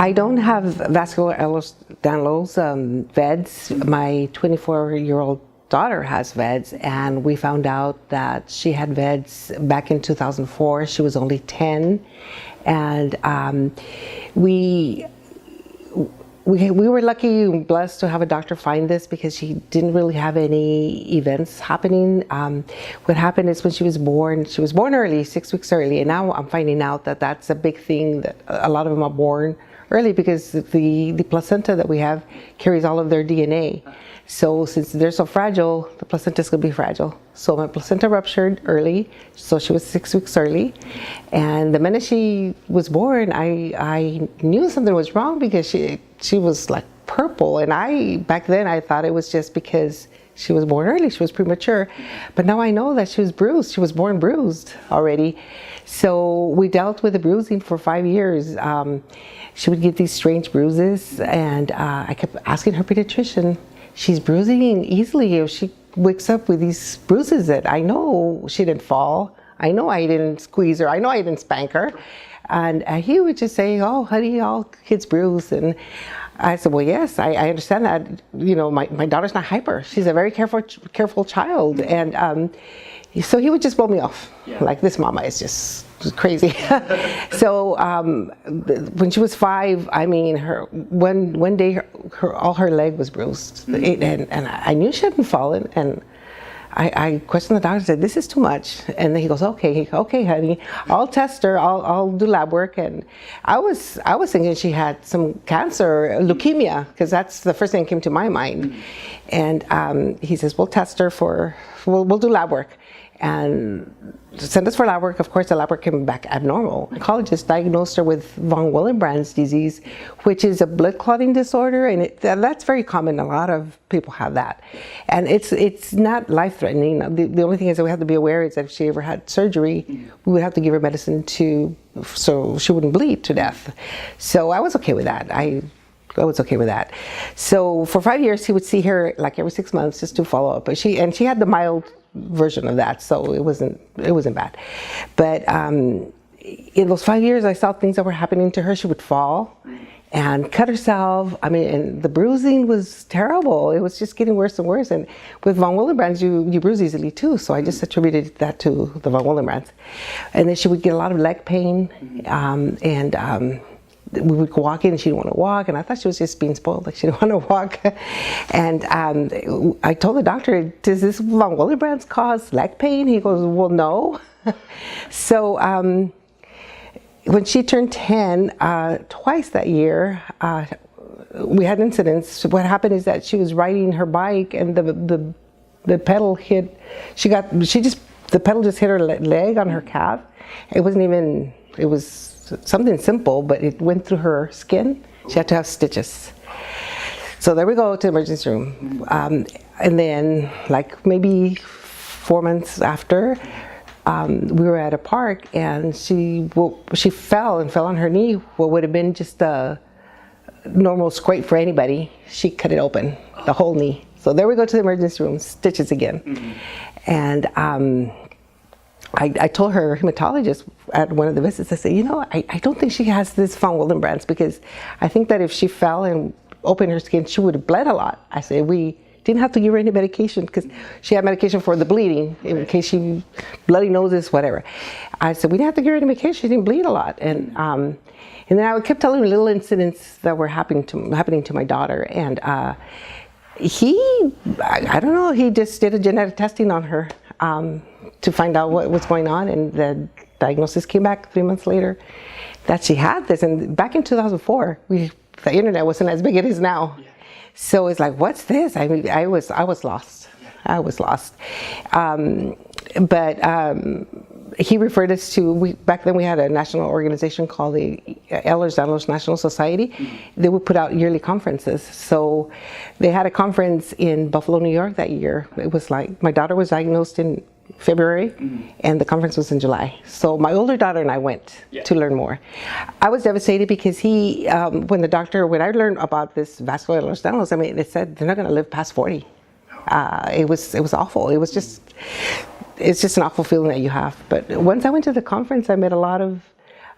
I don't have vascular Ehlers-Danlos, vEDS. My 24-year-old daughter has vEDS, and we found out that she had vEDS back in 2004. She was only 10, and we were lucky and blessed to have a doctor find this because she didn't really have any events happening. What happened is when she was born early, 6 weeks early, and now I'm finding out that that's a big thing, that a lot of them are born early because the placenta that we have carries all of their DNA. So since they're so fragile, the placenta is going to be fragile. So my placenta ruptured early, so she was 6 weeks early. And the minute she was born, I knew something was wrong because she was like purple. And back then I thought it was just because she was born early, she was premature. But now I know that she was bruised. She was born bruised already. So we dealt with the bruising for 5 years. She would get these strange bruises, and I kept asking her pediatrician, she's bruising easily, or she wakes up with these bruises that I know she didn't fall. I know I didn't squeeze her. I know I didn't spank her. And he would just say, oh, honey, all kids bruise. And I said, well, yes, I understand that. You know, my daughter's not hyper. She's a very careful child. And so he would just blow me off. Yeah. Like, this mama is just crazy. So when she was 5, I mean, one day all her leg was bruised, and I knew she hadn't fallen, and I questioned the doctor and said, this is too much. And then he goes, okay, honey, I'll test her, I'll do lab work. And I was thinking she had some cancer, leukemia, because that's the first thing that came to my mind. And he says, we'll test her we'll do lab work. And sent us for lab work. Of course, the lab work came back abnormal. The oncologist diagnosed her with von Willebrand's disease, which is a blood clotting disorder, and that's very common. A lot of people have that, and it's not life-threatening. The only thing is that we have to be aware is that if she ever had surgery, we would have to give her medicine so she wouldn't bleed to death. So I was okay with that. I was okay with that. So for 5 years, he would see her like every 6 months just to follow up. But she had the mild version of that, so it wasn't bad. But in those 5 years, I saw things that were happening to her. She would fall and cut herself. I mean, and the bruising was terrible. It was just getting worse and worse. And with von Willebrand's, you bruise easily too. So I just attributed that to the von Willebrand's. And then she would get a lot of leg pain, and we would go walking and she didn't want to walk, and I thought she was just being spoiled, like she didn't want to walk. And I told the doctor, does this von Willebrand's cause leg pain? He goes, well, no. So when she turned 10, twice that year, we had incidents. What happened is that she was riding her bike, and the pedal hit, the pedal just hit her leg on her calf. It was something simple, but it went through her skin. She had to have stitches. So there we go to the emergency room. And then, like maybe 4 months after, we were at a park, and she fell on her knee. What would have been just a normal scrape for anybody, she cut it open, the whole knee. So there we go to the emergency room, stitches again. Mm-hmm. And I told her hematologist at one of the visits, I said, you know, I don't think she has this von Willebrand's, because I think that if she fell and opened her skin, she would have bled a lot. I said, we didn't have to give her any medication, because she had medication for the bleeding, in case she bloody noses, whatever. I said, we didn't have to give her any medication, she didn't bleed a lot. And then I kept telling her little incidents that were happening to my daughter. And I don't know, he just did a genetic testing on her to find out what was going on, and the diagnosis came back 3 months later that she had this. And back in 2004, the internet wasn't as big as it is now. Yeah. So it's like, what's this? I mean, I was lost. Yeah. I was lost. But he referred us to, back then we had a national organization called the Ehlers-Danlos National Society. Mm-hmm. They would put out yearly conferences. So they had a conference in Buffalo, New York that year. It was like, my daughter was diagnosed in February, and the conference was in July. So my older daughter and I went to learn more. I was devastated because when I learned about this vascular Ehlers-Danlos, I mean, it said they're not going to live past 40. It was awful. It's just an awful feeling that you have. But once I went to the conference, I met a lot of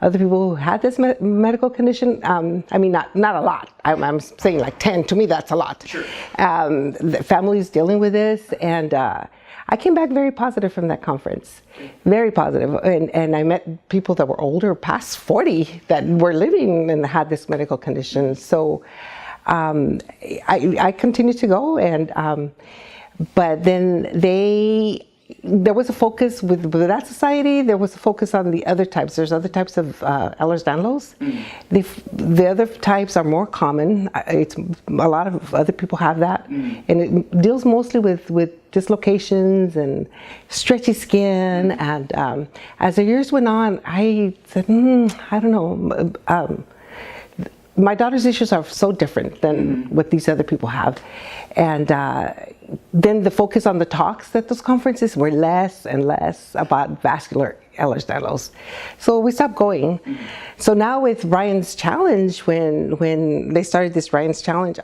other people who had this medical condition. I mean, not a lot. I'm saying like 10. To me, that's a lot. Sure. The families dealing with this, and I came back very positive from that conference, very positive. And I met people that were older, past 40, that were living and had this medical condition. So I continued to go, and but then there was a focus with that society. There was a focus on the other types. There's other types of Ehlers-Danlos. The other types are more common. It's a lot of other people have that, and it deals mostly with dislocations and stretchy skin. And as the years went on, I said, I don't know. My daughter's issues are so different than what these other people have. And then the focus on the talks at those conferences were less and less about vascular Ehlers-Danlos. So we stopped going. So now with Ryan's Challenge, when they started this Ryan's Challenge,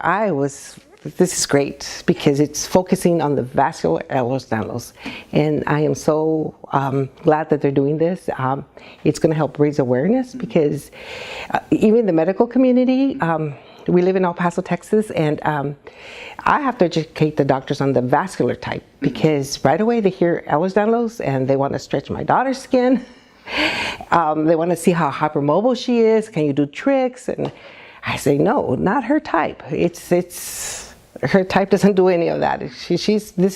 this is great because it's focusing on the vascular Ehlers-Danlos. And I am so glad that they're doing this. It's going to help raise awareness because even the medical community, we live in El Paso, Texas, and I have to educate the doctors on the vascular type because right away they hear Ehlers-Danlos and they want to stretch my daughter's skin. They want to see how hypermobile she is. Can you do tricks? And I say, no, not her type. Her type doesn't do any of that. This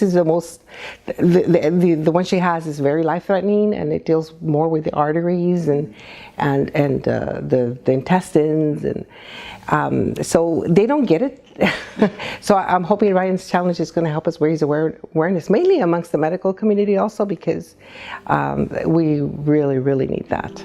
is the most, the one she has is very life-threatening, and it deals more with the arteries and the intestines, and so they don't get it. So I'm hoping Ryan's Challenge is going to help us raise awareness, mainly amongst the medical community also, because we really, really need that.